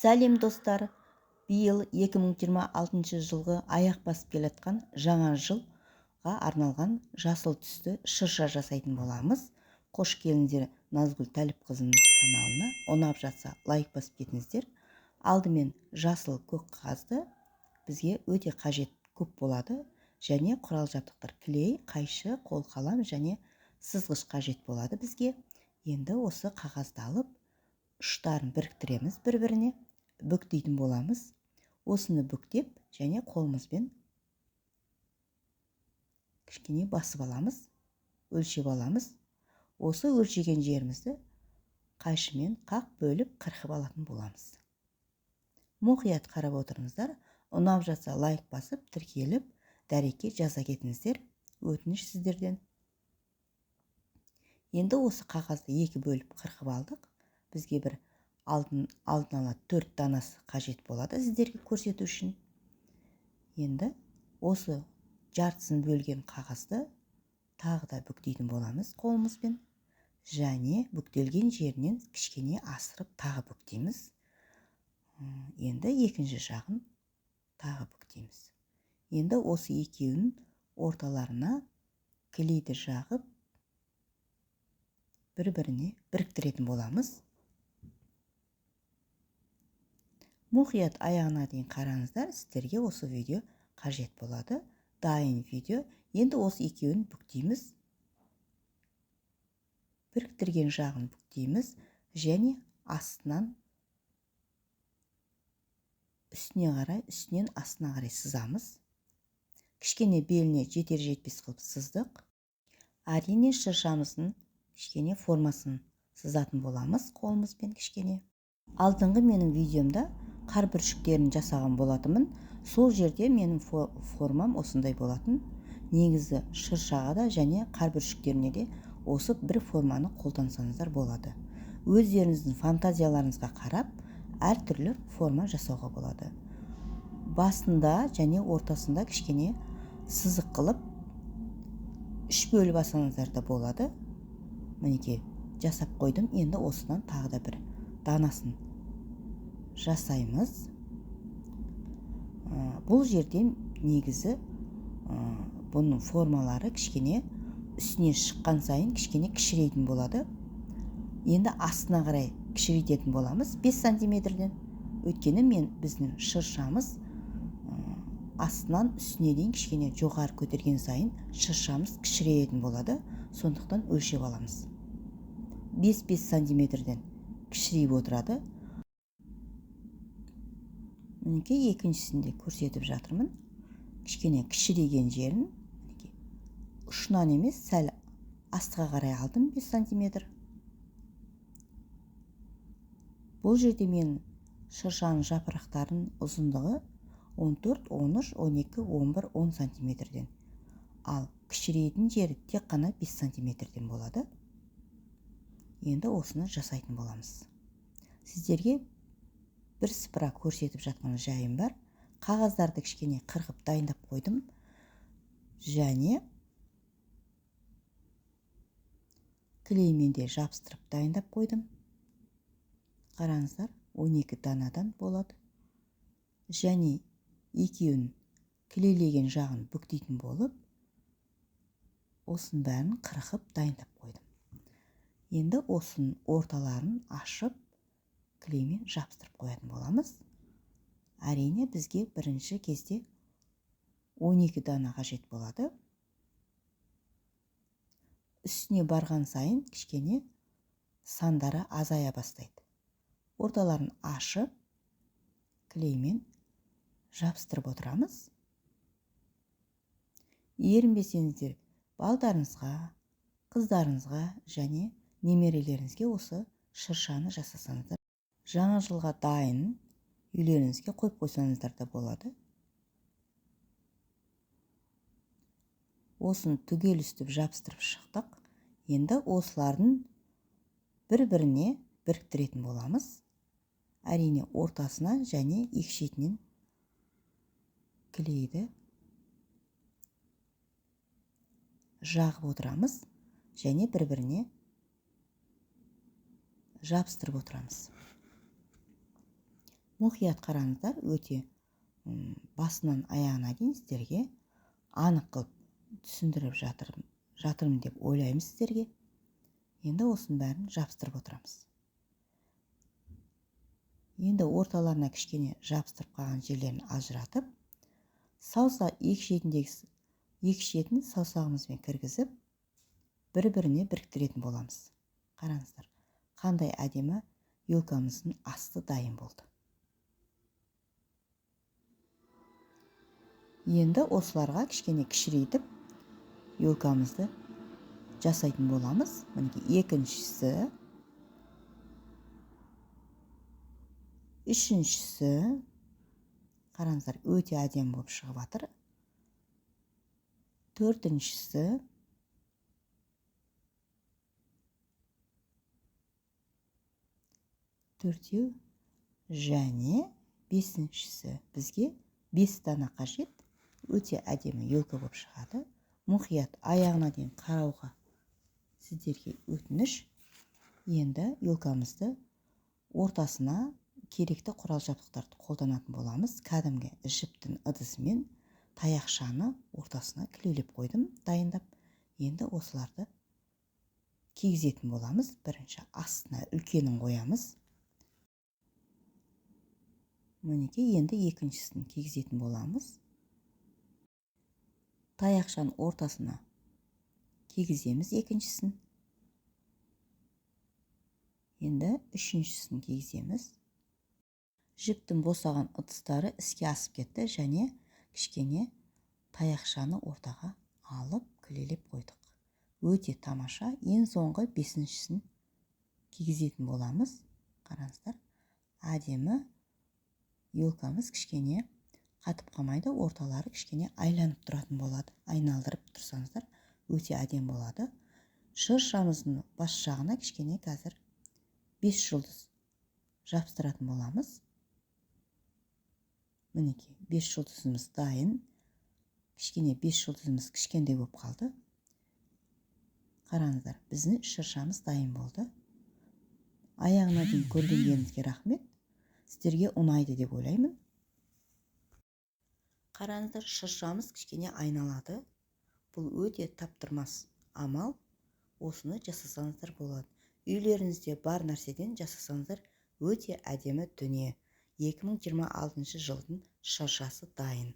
Сәлем достар, биыл 2026 жылғы аяқ басып келатқан жаңа жылға арналған жасыл түсті шырша жасайтын боламыз. Қош келіңдер Назгүл Тәліпқызының каналына. Ұнап жатса лайк басып кетіңіздер. Алдымен жасыл көк қағазды бізге өте қажет көп болады. Және құрал жабдықтар клей, қайшы, қол қалам және сызғыш қажет болады бізге. Енді осы қағазды алып, ұштарын біріктіреміз бір-біріне, бүктейтін боламыз. Осыны бүктеп және қолымызбен кішкене басып аламыз, өлшеп аламыз. Осы өлшеген жерімізді қайшымен қақ бөліп қырқып алатын боламыз. Мұқият қарап отырыңыздар. Ұнап жатса лайк басып, тіркеліп, дәреке жаза кетіңіздер. Өтініш сіздерден. Енді осы қағазды екі бөліп қырқып алдық. Бізге бір алдын ала 4 данасы қажет болады сіздерге көрсету үшін. Енді осы жартысын бөлген қағазды тағы да бүктейтін боламыз қолымызбен. Және бүктелген жерінен кішкене асырып тағы бүктейміз. Енді екінші жағын тағы бүктейміз. Енді осы екеуінің орталарына клейді жағып бір-біріне біріктіретін боламыз. Мұқият аяғына дейін қараңыздар, сіздерге осы видео қажет болады. Дайын видео. Енді осы екеуін бүктейміз. Біріктірген жағын бүктейміз және астынан үстіне қарай, үстінен астына қарай сызамыз. Кішкене беліне жетер-жетпес қылып сыздық. Әрине шыршамыздың кішкене формасын сызатын боламыз қолымызбен кішкене. Алдыңғы менің видеомда қар бүршіктерін жасаған болатынмын. Сол жерде менің формам осындай болатын. Негізі шыршаға да және қар бүршіктеріне де осы бір форманы қолдансаңыздар болады. Өздеріңіздің фантазияларыңызға қарап, әртүрлі форма жасауға болады. Басында және ортасында кішкене сызық қылып, 3 бөліп алсаңыздар да болады. Мінекей жасап қойдым. Енді осыдан тағы да бір данасын жасаймыз. Бұл жерде негізі бұның формалары кішкене үстіне шыққан сайын кішкене кішірейтін болады. Енді астына қарай кішірейтетін боламыз 5 сантиметрден. Өйткені біздің шыршамыз астынан үстіне дейін кішкене жоғары көтерген сайын шыршамыз кішірейтін болады. Сондықтан өлшеп аламыз. 5 сантиметрден кішірейіп отырады. Мінекей екіншісінде көрсетіп жатырмын. Кішкене кішірейген жерін ұшынан емес, сәл астыға қарай алдым 5 сантиметр. Бұл жерде мен шыршаның жапырақтарын ұзындығы 14, 13, 12, 11, 10 сантиметрден. Ал кішірейтін жері тек қана 5 сантиметрден болады. Енді осыны жасайтын боламыз. Сіздерге бірсыпыра көрсетіп жатқан жайым бар. Қағаздарды кішкене қырқып дайындап қойдым. Және клеймен де жабыстырып дайындап қойдым. Қараңыздар, 12 данадан болады. Және екеуін клейлеген жағын бүктейтін болып, осының бәрін қырқып дайындап қойдым. Енді осының орталарын ашып, клеймен жабыстырып қоятын боламыз. Әрине бізге бірінші кезде 12 дана қажет болады. Үстіне барған сайын кішкене сандары азая бастайды. Орталарын ашып, клеймен жабыстырып отырамыз. Ерінбесеңіздер, балдарыңызға, қыздарыңызға және немерелеріңізге осы шыршаны жасасаңыздар. Жаңа жылға дайын үйлеріңізге қойып қойсаңыздар да болады. Осын түгел үстіп жабыстырып шықтық. Енді осылардың бір-біріне біріктіретін боламыз. Әрине ортасына және екі шетінен клейді жағып отырамыз және бір-біріне жабыстырып отырамыз. мұқият қараңыздар, өте басынан аяғына дейін сіздерге анық қылып түсіндіріп жатырмын деп ойлаймын сіздерге. Енді осының бәрін жабыстырып отырамыз. Енді орталарына кішкене жабыстырып қалған жерлерін ажыратып, екі шетін саусағымызбен кіргізіп, бір-біріне біріктіретін боламыз. Қараңыздар, қандай әдемі елкамыздың асты дайын болды. Енді осыларға кішкене кішірейтіп елкамызды жасайтын боламыз. Мінекей екіншісі, үшіншісі, қараңыздар, өте әдемі болып шығып жатыр. Төртіншісі, төртеу және бесіншісі. Бізге 5 дана қажет. Өте әдемі елка болып шығады. Мұқият аяғына дейін қарауға сіздерге өтініш. Енді елкамызды ортасына керекті құрал жабдықтарды қолданатын боламыз. Кәдімгі жіптің ыдысымен таяқшаны ортасына кілелеп қойдым, дайындап. Енді осыларды кигізетін боламыз. Бірінші астына үлкенін қоямыз. Мінекей, енді екіншісін кигізетін боламыз. Таяқшаның ортасына кигіземіз екіншісін. Енді үшіншісін кигіземіз. Жіптің босаған ыдыстары іске асып кетті және кішкене таяқшаны ортаға алып кілелеп қойдық. Өте тамаша. Ең соңғы бесіншісін кигізетін боламыз. Қараңыздар, әдемі елкамыз кішкене қатып қалмайды, орталары кішкене айланып тұратын болады. Айналдырып тұрсаңыздар, өте әдемі болады. Шыршамыздың бас жағына кішкене қазір 5 жұлдыз жабыстыратын боламыз. Мінекей, 5 жұлдызымыз дайын. Кішкене 5 жұлдызымыз кішкентай болып қалды. Қараңыздар, біздің шыршамыз дайын болды. Аяғына дейін көргендеріңізге рахмет. Сіздерге ұнайды деп ойлаймын. Қараңыздар, шыршамыз кішкене айналады. Бұл өте таптырмас амал. Осыны жасасаңыздар болады. Үйлеріңізде бар нәрседен жасасаңыздар өте әдемі дүние. 2026 жылдың шыршасы дайын.